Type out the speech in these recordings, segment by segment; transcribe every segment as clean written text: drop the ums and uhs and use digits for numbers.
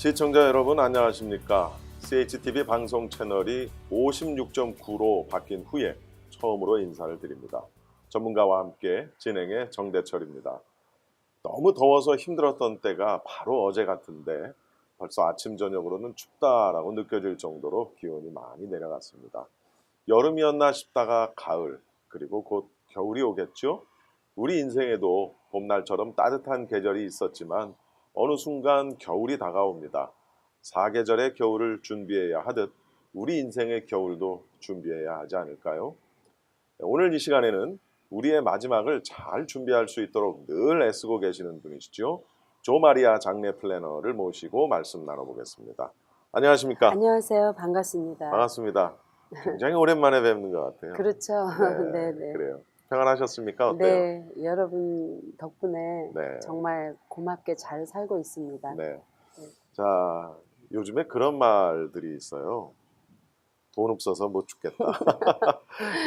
시청자 여러분 안녕하십니까? CHTV 방송 채널이 56.9로 바뀐 후에 처음으로 인사를 드립니다. 전문가와 함께 진행의 정대철입니다. 너무 더워서 힘들었던 때가 바로 어제 같은데 벌써 아침 저녁으로는 춥다라고 느껴질 정도로 기온이 많이 내려갔습니다. 여름이었나 싶다가 가을, 그리고 곧 겨울이 오겠죠? 우리 인생에도 봄날처럼 따뜻한 계절이 있었지만 어느 순간 겨울이 다가옵니다. 사계절의 겨울을 준비해야 하듯 우리 인생의 겨울도 준비해야 하지 않을까요? 오늘 이 시간에는 우리의 마지막을 잘 준비할 수 있도록 늘 애쓰고 계시는 분이시죠. 조마리아 장례 플래너를 모시고 말씀 나눠보겠습니다. 안녕하십니까? 안녕하세요. 반갑습니다. 반갑습니다. 굉장히 오랜만에 뵙는 것 같아요. 그렇죠. 네, 네. 그래요. 평안하셨습니까? 어때요? 네, 여러분 덕분에 네. 정말 고맙게 잘 살고 있습니다. 네. 자, 요즘에 그런 말들이 있어요. 돈 없어서 못 죽겠다.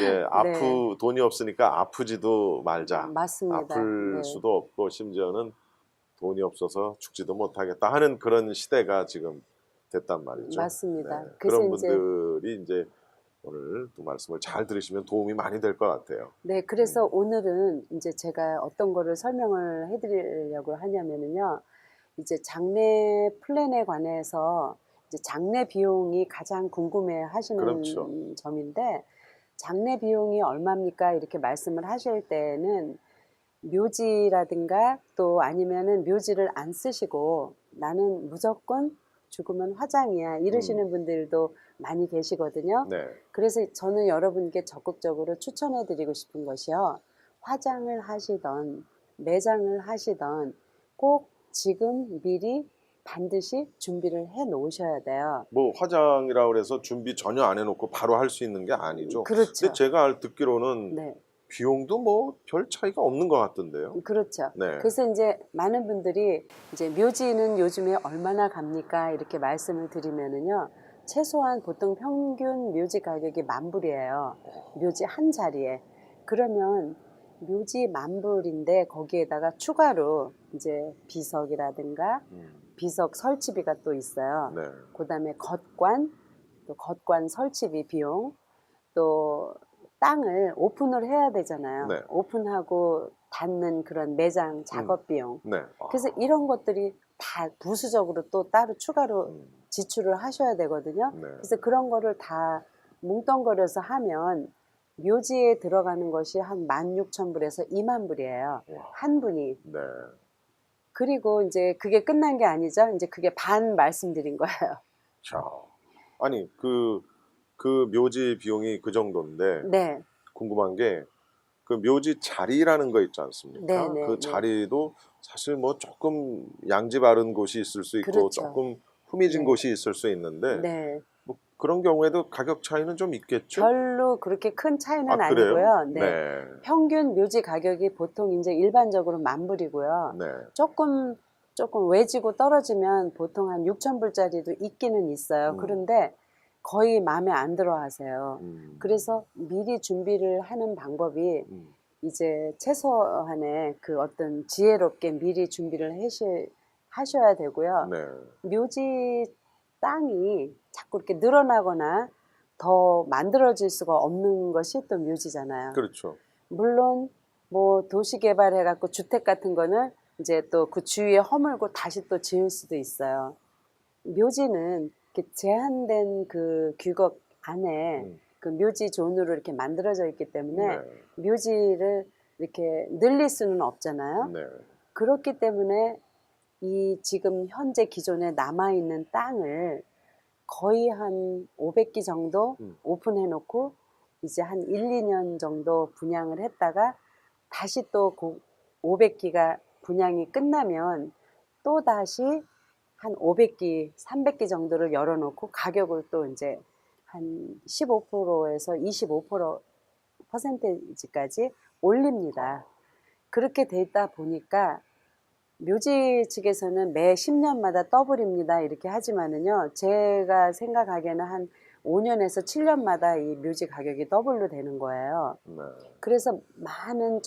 예, 네. 돈이 없으니까 아프지도 말자. 맞습니다. 아플 네. 수도 없고 심지어는 돈이 없어서 죽지도 못하겠다 하는 그런 시대가 지금 됐단 말이죠. 맞습니다. 네, 그래서 그런 이제 분들이 이제 오늘 또 말씀을 잘 들으시면 도움이 많이 될 것 같아요. 네, 그래서 오늘은 이제 제가 어떤 거를 설명을 해드리려고 하냐면요. 이제 장례 플랜에 관해서 이제 장례 비용이 가장 궁금해 하시는 그렇죠. 점인데, 장례 비용이 얼마입니까? 이렇게 말씀을 하실 때는 묘지라든가 또 아니면은 묘지를 안 쓰시고 나는 무조건 죽으면 화장이야 이러시는 분들도 많이 계시거든요. 네. 그래서 저는 여러분께 적극적으로 추천해 드리고 싶은 것이요. 화장을 하시던 매장을 하시던 꼭 지금 미리 반드시 준비를 해 놓으셔야 돼요. 뭐 화장이라고 해서 준비 전혀 안 해놓고 바로 할 수 있는 게 아니죠. 그렇죠. 근데 제가 듣기로는 네. 비용도 뭐 별 차이가 없는 것 같던데요. 그렇죠. 네. 그래서 이제 많은 분들이 이제 묘지는 요즘에 얼마나 갑니까? 이렇게 말씀을 드리면은요. 최소한 보통 평균 묘지 가격이 10,000불이에요. 묘지 한 자리에. 그러면 묘지 10,000불인데 거기에다가 추가로 이제 비석이라든가 비석 설치비가 또 있어요. 네. 그다음에 겉관, 또 겉관 설치비 비용, 또 땅을 오픈을 해야 되잖아요. 네. 오픈하고 닫는 그런 매장 작업 비용. 네. 그래서 이런 것들이 다 부수적으로 또 따로 추가로 지출을 하셔야 되거든요. 네. 그래서 그런 거를 다 뭉뚱거려서 하면 묘지에 들어가는 것이 한 16,000불에서 20,000불이에요. 와. 한 분이. 네. 그리고 이제 그게 끝난 게 아니죠. 이제 그게 반 말씀드린 거예요. 자, 아니 그 묘지 비용이 그 정도인데 네. 궁금한 게 그 묘지 자리라는 거 있지 않습니까? 네, 그 네. 자리도 사실 뭐 조금 양지 바른 곳이 있을 수 있고 그렇죠. 조금 후미진 네. 곳이 있을 수 있는데 네. 뭐 그런 경우에도 가격 차이는 좀 있겠죠? 별로 그렇게 큰 차이는 그래요? 아니고요. 네. 네. 평균 묘지 가격이 보통 이제 일반적으로 10,000불이고요. 네. 조금 외지고 떨어지면 보통 한 6,000불짜리도 있기는 있어요. 그런데 거의 마음에 안 들어 하세요. 그래서 미리 준비를 하는 방법이 이제 최소한의 그 어떤 지혜롭게 미리 준비를 하셔야 되고요. 네. 묘지 땅이 자꾸 이렇게 늘어나거나 더 만들어질 수가 없는 것이 또 묘지잖아요. 그렇죠. 물론 뭐 도시 개발해 갖고 주택 같은 거는 이제 또 그 주위에 허물고 다시 또 지을 수도 있어요. 묘지는 이렇게 제한된 그 규격 안에 그 묘지 존으로 이렇게 만들어져 있기 때문에 네. 묘지를 이렇게 늘릴 수는 없잖아요. 네. 그렇기 때문에 이 지금 현재 기존에 남아있는 땅을 거의 한 500기 정도 오픈해 놓고 이제 한 1, 2년 정도 분양을 했다가 다시 또 그 500기가 분양이 끝나면 또 다시 한 500기, 300기 정도를 열어놓고 가격을 또 이제 한 15%에서 25%까지 올립니다. 그렇게 되다 보니까 묘지 측에서는 매 10년마다 더블입니다 이렇게 하지만은요, 제가 생각하기에는 한 5년에서 7년마다 이 묘지 가격이 더블로 되는 거예요. 네. 그래서 많은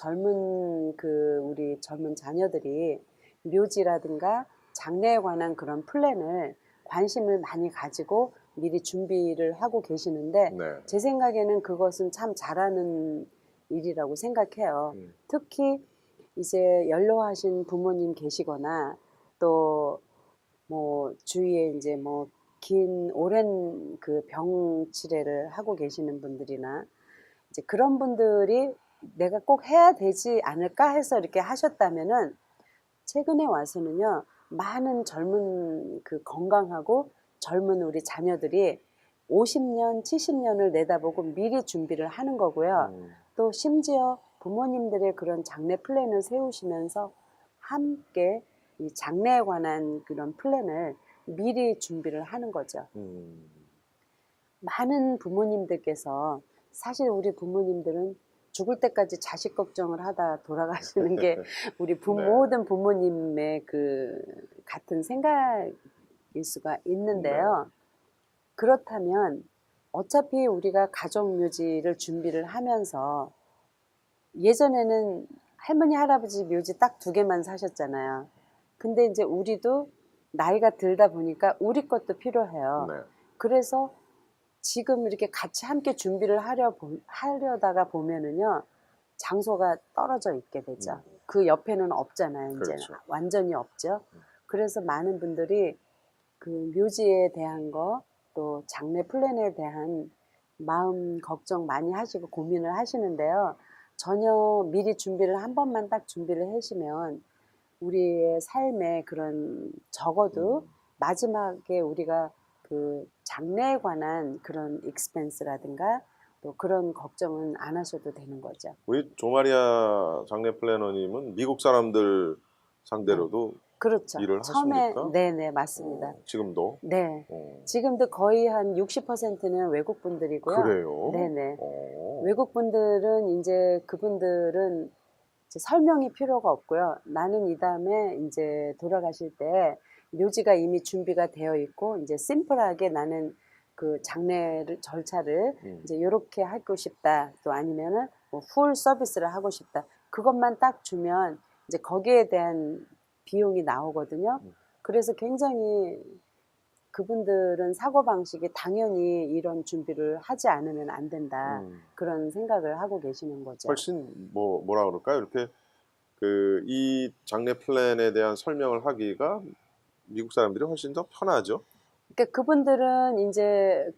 우리 젊은 자녀들이 묘지라든가 장래에 관한 그런 플랜을 관심을 많이 가지고 미리 준비를 하고 계시는데 네. 제 생각에는 그것은 참 잘하는 일이라고 생각해요. 특히 이제 연로하신 부모님 계시거나 또 뭐 주위에 이제 뭐 긴 오랜 그 병치레를 하고 계시는 분들이나 이제 그런 분들이 내가 꼭 해야 되지 않을까 해서 이렇게 하셨다면은 최근에 와서는요, 많은 젊은 그 건강하고 젊은 우리 자녀들이 50년, 70년을 내다보고 미리 준비를 하는 거고요. 또 심지어 부모님들의 그런 장래 플랜을 세우시면서 함께 이 장래에 관한 그런 플랜을 미리 준비를 하는 거죠. 많은 부모님들께서 사실 우리 부모님들은 죽을 때까지 자식 걱정을 하다 돌아가시는 게 우리 네. 모든 부모님의 그 같은 생각일 수가 있는데요. 그렇다면 어차피 우리가 가족묘지를 준비를 하면서 예전에는 할머니 할아버지 묘지 딱 2개만 사셨잖아요. 근데 이제 우리도 나이가 들다 보니까 우리 것도 필요해요. 네. 그래서 지금 이렇게 같이 함께 준비를 하려다가 보면은요, 장소가 떨어져 있게 되죠. 그 옆에는 없잖아요, 이제. 그렇죠. 완전히 없죠. 그래서 많은 분들이 그 묘지에 대한 거, 또 장래 플랜에 대한 마음 걱정 많이 하시고 고민을 하시는데요. 전혀 미리 준비를 한 번만 딱 준비를 하시면 우리의 삶에 그런 적어도 마지막에 우리가 그 장래에 관한 그런 익스펜스라든가 또 그런 걱정은 안 하셔도 되는 거죠. 우리 조마리아 장례 플래너님은 미국 사람들 상대로도 그렇죠. 일을 처음에 하십니까? 네네 맞습니다. 지금도? 네. 지금도 거의 한 60%는 외국 분들이고요. 그래요? 네네. 외국 분들은 이제 그분들은 이제 설명이 필요가 없고요. 나는 이 다음에 이제 돌아가실 때 묘지가 이미 준비가 되어 있고 이제 심플하게 나는 그 장례를 절차를 이제 이렇게 하고 싶다. 또 아니면은 뭐 풀 서비스를 하고 싶다. 그것만 딱 주면 이제 거기에 대한 비용이 나오거든요. 그래서 굉장히 그분들은 사고방식이 당연히 이런 준비를 하지 않으면 안 된다. 그런 생각을 하고 계시는 거죠. 훨씬 뭐라 그럴까요? 이렇게 그 이 장례 플랜에 대한 설명을 하기가 미국 사람들이 훨씬 더 편하죠. 그러니까 그분들은 이제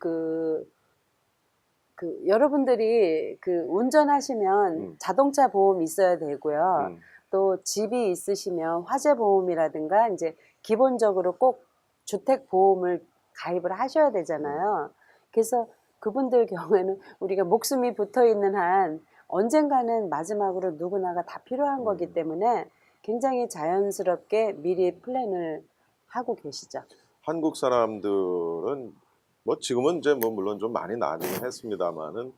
여러분들이 그 운전하시면 자동차 보험 있어야 되고요. 또 집이 있으시면 화재 보험이라든가 이제 기본적으로 꼭 주택 보험을 가입을 하셔야 되잖아요. 그래서 그분들 경우에는 우리가 목숨이 붙어 있는 한 언젠가는 마지막으로 누구나가 다 필요한 거기 때문에 굉장히 자연스럽게 미리 플랜을 하고 계시죠. 한국 사람들은 뭐 지금은 이제 뭐 물론 좀 많이 나아지긴 했습니다만은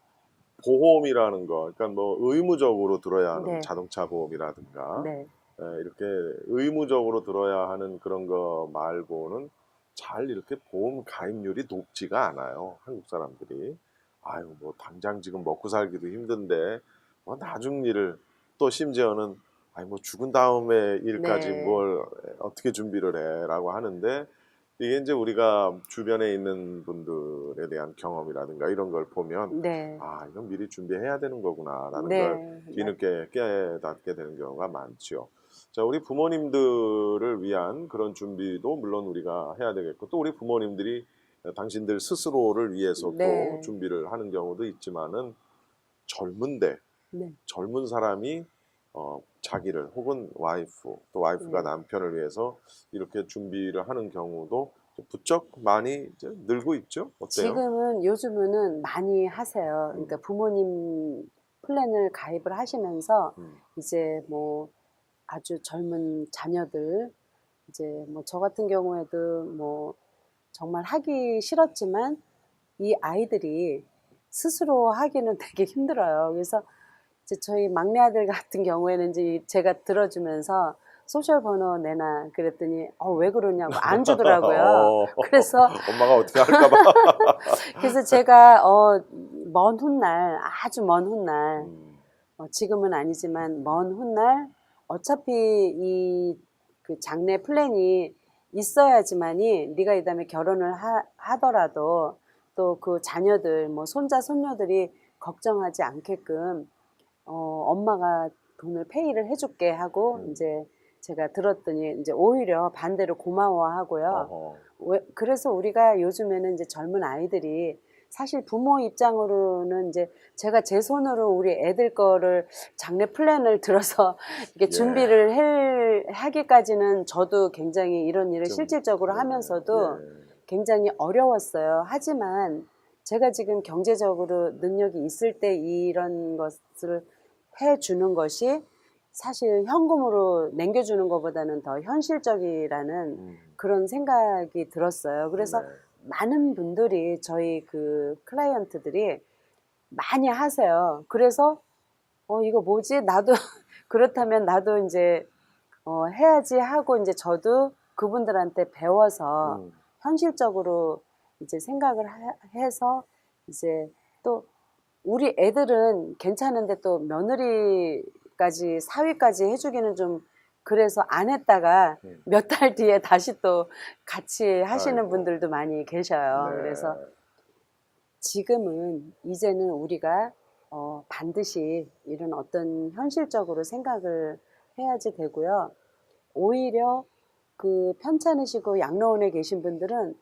보험이라는 거, 그러니까 뭐 의무적으로 들어야 하는 네. 자동차 보험이라든가 네. 이렇게 의무적으로 들어야 하는 그런 거 말고는 잘 이렇게 보험 가입률이 높지가 않아요. 한국 사람들이. 아유, 뭐 당장 지금 먹고 살기도 힘든데 뭐 나중 일을 또 심지어는 아니 뭐 죽은 다음에 일까지 네. 뭘 어떻게 준비를 해라고 하는데 이게 이제 우리가 주변에 있는 분들에 대한 경험이라든가 이런 걸 보면 네. 아, 이건 미리 준비해야 되는 거구나라는 걸 네. 뒤늦게 깨닫게 되는 경우가 많죠. 자, 우리 부모님들을 위한 그런 준비도 물론 우리가 해야 되겠고 또 우리 부모님들이 당신들 스스로를 위해서 네. 또 준비를 하는 경우도 있지만은 젊은데 네. 젊은 사람이 자기를 혹은 와이프 또 와이프가 남편을 위해서 이렇게 준비를 하는 경우도 부쩍 많이 이제 늘고 있죠. 어때요? 지금은 요즘은 많이 하세요. 그러니까 부모님 플랜을 가입을 하시면서 이제 뭐 아주 젊은 자녀들 이제 뭐 저 같은 경우에도 뭐 정말 하기 싫었지만 이 아이들이 스스로 하기는 되게 힘들어요. 그래서 이제 저희 막내 아들 같은 경우에는 이제 제가 들어주면서 소셜 번호 내놔 그랬더니 왜 그러냐고 안 주더라고요. 그래서 엄마가 어떻게 할까봐. 그래서 제가 먼 훗날 아주 먼 훗날 지금은 아니지만 먼 훗날 어차피 이 그 장래 플랜이 있어야지만이 네가 이 다음에 결혼을 하더라도 또 그 자녀들 뭐 손자 손녀들이 걱정하지 않게끔 엄마가 돈을 페이를 해줄게 하고 이제 제가 들었더니 이제 오히려 반대로 고마워하고요. 어허. 그래서 우리가 요즘에는 이제 젊은 아이들이 사실 부모 입장으로는 이제 제가 제 손으로 우리 애들 거를 장래 플랜을 들어서 이렇게 예. 준비를 하기까지는 저도 굉장히 이런 일을 좀, 실질적으로 네, 하면서도 예. 굉장히 어려웠어요. 하지만 제가 지금 경제적으로 능력이 있을 때 이런 것을 해주는 것이 사실 현금으로 남겨주는 것보다는 더 현실적이라는 그런 생각이 들었어요. 그래서 네. 많은 분들이 저희 그 클라이언트들이 많이 하세요. 그래서 이거 뭐지? 나도 그렇다면 나도 이제 해야지 하고 이제 저도 그분들한테 배워서 현실적으로 이제 생각을 해서 이제 또 우리 애들은 괜찮은데 또 며느리까지 사위까지 해주기는 좀 그래서 안 했다가 몇 달 뒤에 다시 또 같이 하시는 아이고. 분들도 많이 계셔요. 네. 그래서 지금은 이제는 우리가 반드시 이런 어떤 현실적으로 생각을 해야지 되고요. 오히려 그 편찮으시고 양로원에 계신 분들은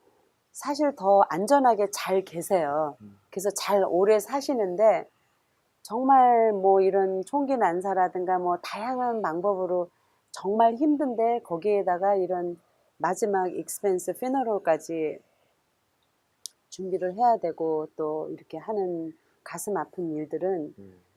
사실 더 안전하게 잘 계세요. 그래서 잘 오래 사시는데 정말 뭐 이런 총기 난사라든가 뭐 다양한 방법으로 정말 힘든데 거기에다가 이런 마지막 익스펜스 피너럴까지 준비를 해야 되고 또 이렇게 하는 가슴 아픈 일들은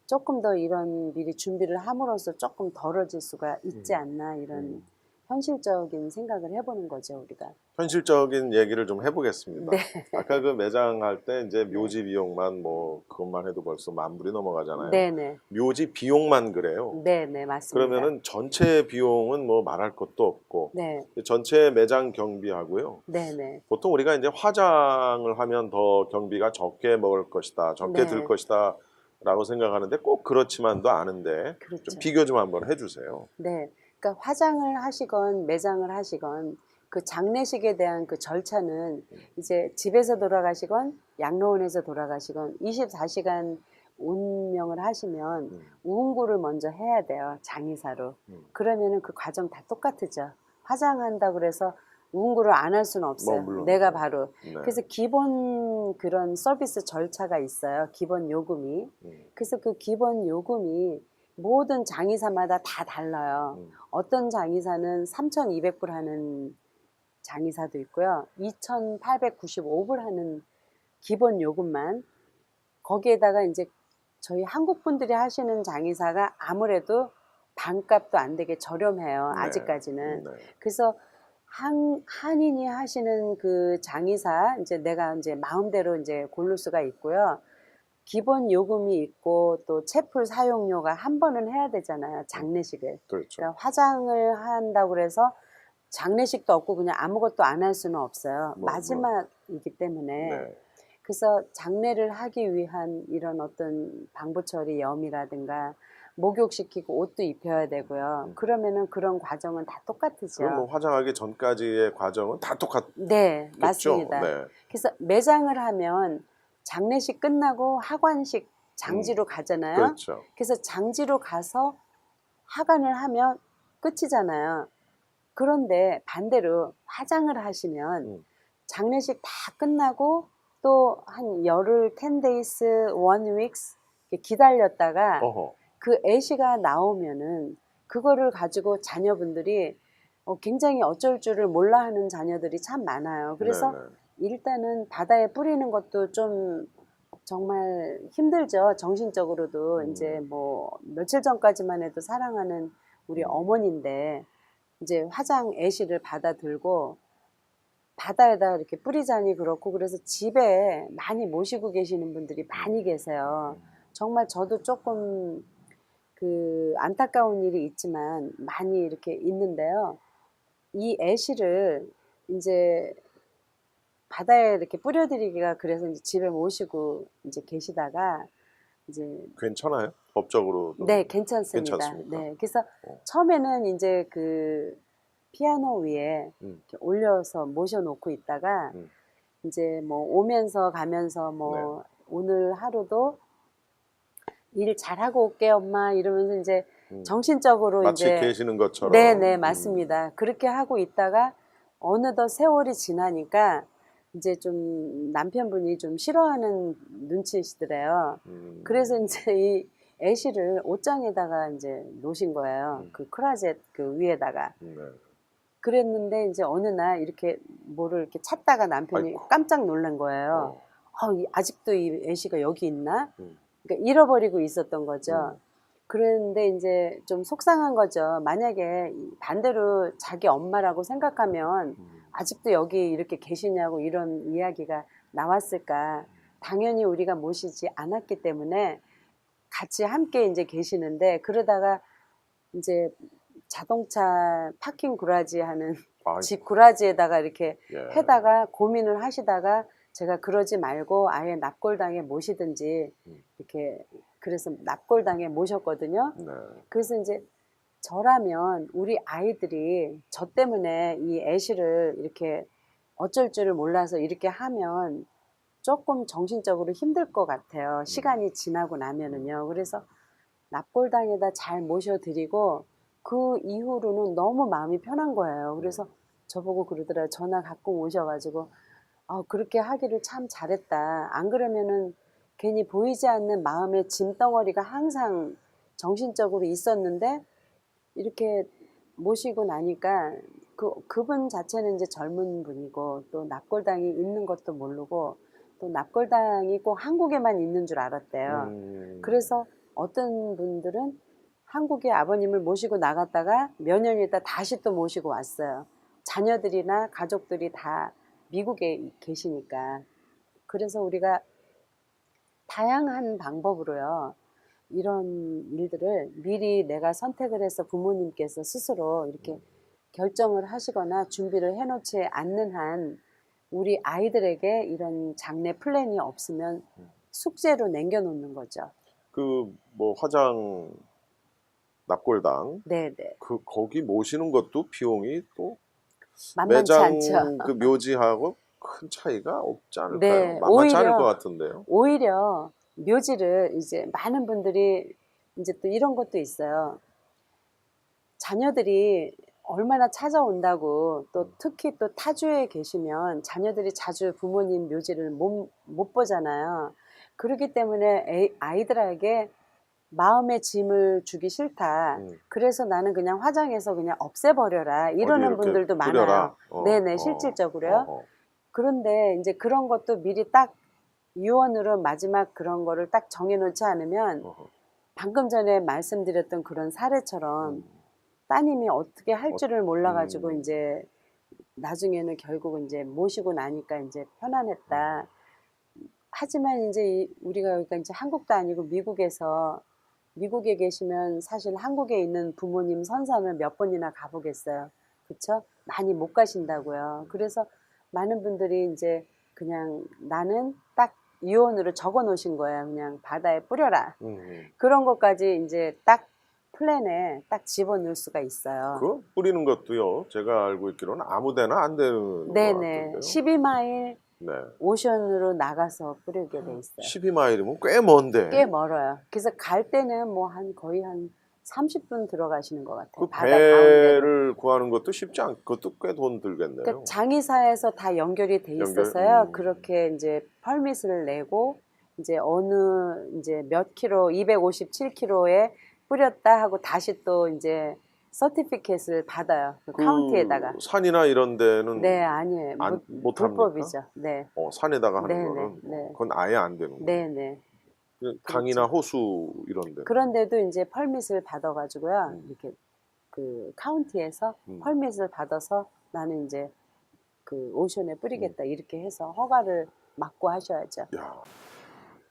조금 더 이런 미리 준비를 함으로써 조금 덜어질 수가 있지 않나 이런 현실적인 생각을 해보는 거죠, 우리가. 현실적인 얘기를 좀 해보겠습니다. 네. 아까 그 매장 할 때 이제 묘지 비용만 뭐 그것만 해도 벌써 10,000불이 넘어가잖아요. 네네. 묘지 비용만 그래요. 네네, 맞습니다. 그러면은 전체 비용은 뭐 말할 것도 없고 네. 전체 매장 경비하고요. 네네. 보통 우리가 이제 화장을 하면 더 경비가 적게 먹을 것이다, 적게 네. 들 것이다 라고 생각하는데 꼭 그렇지만도 않은데 그렇죠. 좀 비교 좀 한번 해주세요. 네. 그러니까 화장을 하시건 매장을 하시건 그 장례식에 대한 그 절차는 이제 집에서 돌아가시건 양로원에서 돌아가시건 24시간 운명을 하시면 우은구를 먼저 해야 돼요. 장의사로. 그러면은 그 과정 다 똑같으죠. 화장한다고 그래서 우은구를 안 할 수는 없어요. 물론이죠. 내가 바로. 네. 그래서 기본 그런 서비스 절차가 있어요. 기본 요금이. 그래서 그 기본 요금이 모든 장의사마다 다 달라요. 어떤 장의사는 3,200불 하는 장의사도 있고요. 2,895불 하는 기본 요금만. 거기에다가 이제 저희 한국 분들이 하시는 장의사가 아무래도 반값도 안 되게 저렴해요. 네. 아직까지는. 네. 그래서 한인이 하시는 그 장의사 이제 내가 이제 마음대로 이제 고를 수가 있고요. 기본 요금이 있고 또 채풀 사용료가 한 번은 해야 되잖아요. 장례식을. 그렇죠. 그러니까 화장을 한다고 그래서 장례식도 없고 그냥 아무것도 안 할 수는 없어요. 마지막이기 때문에. 네. 그래서 장례를 하기 위한 이런 어떤 방부처리 염이라든가 목욕시키고 옷도 입혀야 되고요. 그러면은 그런 과정은 다 똑같으죠. 그럼 뭐 화장하기 전까지의 과정은 다 똑같겠죠? 네, 맞습니다. 네. 그래서 매장을 하면 장례식 끝나고 하관식 장지로 가잖아요. 그렇죠. 그래서 장지로 가서 하관을 하면 끝이잖아요. 그런데 반대로 화장을 하시면 장례식 다 끝나고 또 한 열흘, 10days, 1weeks 기다렸다가 어허. 그 애시가 나오면은 그거를 가지고 자녀분들이 굉장히 어쩔 줄을 몰라 하는 자녀들이 참 많아요. 그래서 네네. 일단은 바다에 뿌리는 것도 좀 정말 힘들죠. 정신적으로도 이제 뭐 며칠 전까지만 해도 사랑하는 우리 어머니인데 이제 화장 애시를 받아 들고 바다에다 이렇게 뿌리자니 그렇고 그래서 집에 많이 모시고 계시는 분들이 많이 계세요. 정말 저도 조금 그 안타까운 일이 있지만 많이 이렇게 있는데요. 이 애시를 이제 바다에 이렇게 뿌려드리기가 그래서 이제 집에 모시고 이제 계시다가 이제 괜찮아요? 법적으로도? 네, 괜찮습니다. 괜찮습니까? 네, 그래서 처음에는 이제 그 피아노 위에 이렇게 올려서 모셔놓고 있다가 음. 이제 뭐 오면서 가면서 뭐 오늘 하루도 일 잘하고 올게 엄마 이러면서 이제 정신적으로 마치 이제 계시는 것처럼. 네네 맞습니다. 그렇게 하고 있다가 어느덧 세월이 지나니까 이제 좀 남편분이 좀 싫어하는 눈치시더래요. 그래서 이제 이 애쉬를 옷장에다가 이제 놓으신 거예요. 그 크라젯 그 위에다가. 네. 그랬는데 이제 어느 날 이렇게 뭐를 이렇게 찾다가 남편이 아이고. 깜짝 놀란 거예요. 아직도 이 애쉬가 여기 있나? 그러니까 잃어버리고 있었던 거죠. 그런데 이제 좀 속상한 거죠. 만약에 반대로 자기 엄마라고 생각하면 아직도 여기 이렇게 계시냐고 이런 이야기가 나왔을까. 당연히 우리가 모시지 않았기 때문에 같이 함께 이제 계시는데 그러다가 이제 자동차 파킹 구라지 하는 아이고. 집 구라지에다가 이렇게 예. 해다가 고민을 하시다가 제가 그러지 말고 아예 납골당에 모시든지 이렇게 그래서 납골당에 모셨거든요. 네. 그래서 이제 저라면 우리 아이들이 저 때문에 이 애쉬를 이렇게 어쩔 줄을 몰라서 이렇게 하면 조금 정신적으로 힘들 것 같아요. 시간이 지나고 나면은요. 그래서 납골당에다 잘 모셔드리고 그 이후로는 너무 마음이 편한 거예요. 그래서 저보고 그러더라고요. 전화 가끔 오셔가지고 그렇게 하기를 참 잘했다. 안 그러면은 괜히 보이지 않는 마음의 짐덩어리가 항상 정신적으로 있었는데 이렇게 모시고 나니까 그분 자체는 이제 젊은 분이고 또 납골당이 있는 것도 모르고 또 납골당이 꼭 한국에만 있는 줄 알았대요. 그래서 어떤 분들은 한국에 아버님을 모시고 나갔다가 몇 년 있다 다시 또 모시고 왔어요. 자녀들이나 가족들이 다 미국에 계시니까. 그래서 우리가 다양한 방법으로요. 이런 일들을 미리 내가 선택을 해서 부모님께서 스스로 이렇게 결정을 하시거나 준비를 해놓지 않는 한 우리 아이들에게 이런 장래 플랜이 없으면 숙제로 남겨놓는 거죠. 그 뭐 화장 납골당 네네. 거기 모시는 것도 비용이 또 만만치 매장 않죠. 그 묘지하고 큰 차이가 없지 않을까요? 네, 만만치 않을 것 같은데요. 오히려 묘지를 이제 많은 분들이 이제 또 이런 것도 있어요. 자녀들이 얼마나 찾아온다고 또 특히 또 타주에 계시면 자녀들이 자주 부모님 묘지를 못 보잖아요. 그렇기 때문에 아이들에게 마음의 짐을 주기 싫다. 그래서 나는 그냥 화장해서 그냥 없애버려라. 이러는 분들도 많아요. 네네, 실질적으로요. 그런데 이제 그런 것도 미리 딱 유언으로 마지막 그런 거를 딱 정해놓지 않으면 방금 전에 말씀드렸던 그런 사례처럼 따님이 어떻게 할 줄을 몰라가지고 이제 나중에는 결국은 이제 모시고 나니까 이제 편안했다. 하지만 이제 우리가 여기가 이제 한국도 아니고 미국에 계시면 사실 한국에 있는 부모님 선산을 몇 번이나 가보겠어요. 그쵸? 많이 못 가신다고요. 그래서 많은 분들이 이제 그냥 나는 딱 유언으로 적어 놓으신 거예요. 그냥 바다에 뿌려라. 그런 것까지 이제 딱 플랜에 딱 집어넣을 수가 있어요. 그 뿌리는 것도요. 제가 알고 있기로는 아무데나 안 되는 것 네네. 같은데요. 12마일 네. 오션으로 나가서 뿌리게 돼 있어요. 12마일이면 꽤 먼데. 꽤 멀어요. 그래서 갈 때는 뭐 거의 한 30분 들어가시는 것 같아요. 그 바다 가운데로. 배를 구하는 것도 쉽지 않고 그것도 꽤 돈 들겠네요. 그러니까 장의사에서 다 연결이 돼 있어서요. 그렇게 이제 펄밋을 내고 이제 어느 이제 몇 킬로 257킬로에 뿌렸다 하고 다시 또 이제 서티피켓을 받아요. 그 카운티에다가. 산이나 이런 데는 네, 아니에요. 못 합니까? 불법이죠. 네. 산에다가 하는 네네, 거는 네. 그건 아예 안 되는 거예요. 네네. 강이나 호수 이런 데. 그런데도 이제 펄밋을 받아가지고요. 이렇게 그 카운티에서 펄밋을 받아서 나는 이제 그 오션에 뿌리겠다 이렇게 해서 허가를 받고 하셔야죠. 야.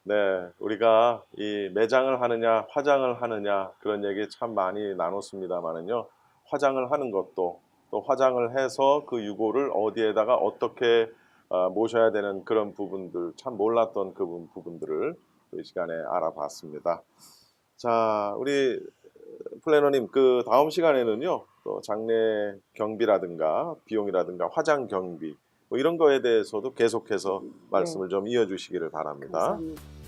네, 우리가 이 매장을 하느냐 화장을 하느냐 그런 얘기 참 많이 나눴습니다만은요. 화장을 하는 것도 또 화장을 해서 그 유골을 어디에다가 어떻게 모셔야 되는 그런 부분들 참 몰랐던 그 부분들을 이 시간에 알아봤습니다. 자, 우리 플래너님 그 다음 시간에는요. 또 장례 경비라든가 비용이라든가 화장 경비 뭐 이런 거에 대해서도 계속해서 말씀을 좀 이어주시기를 바랍니다. 감사합니다.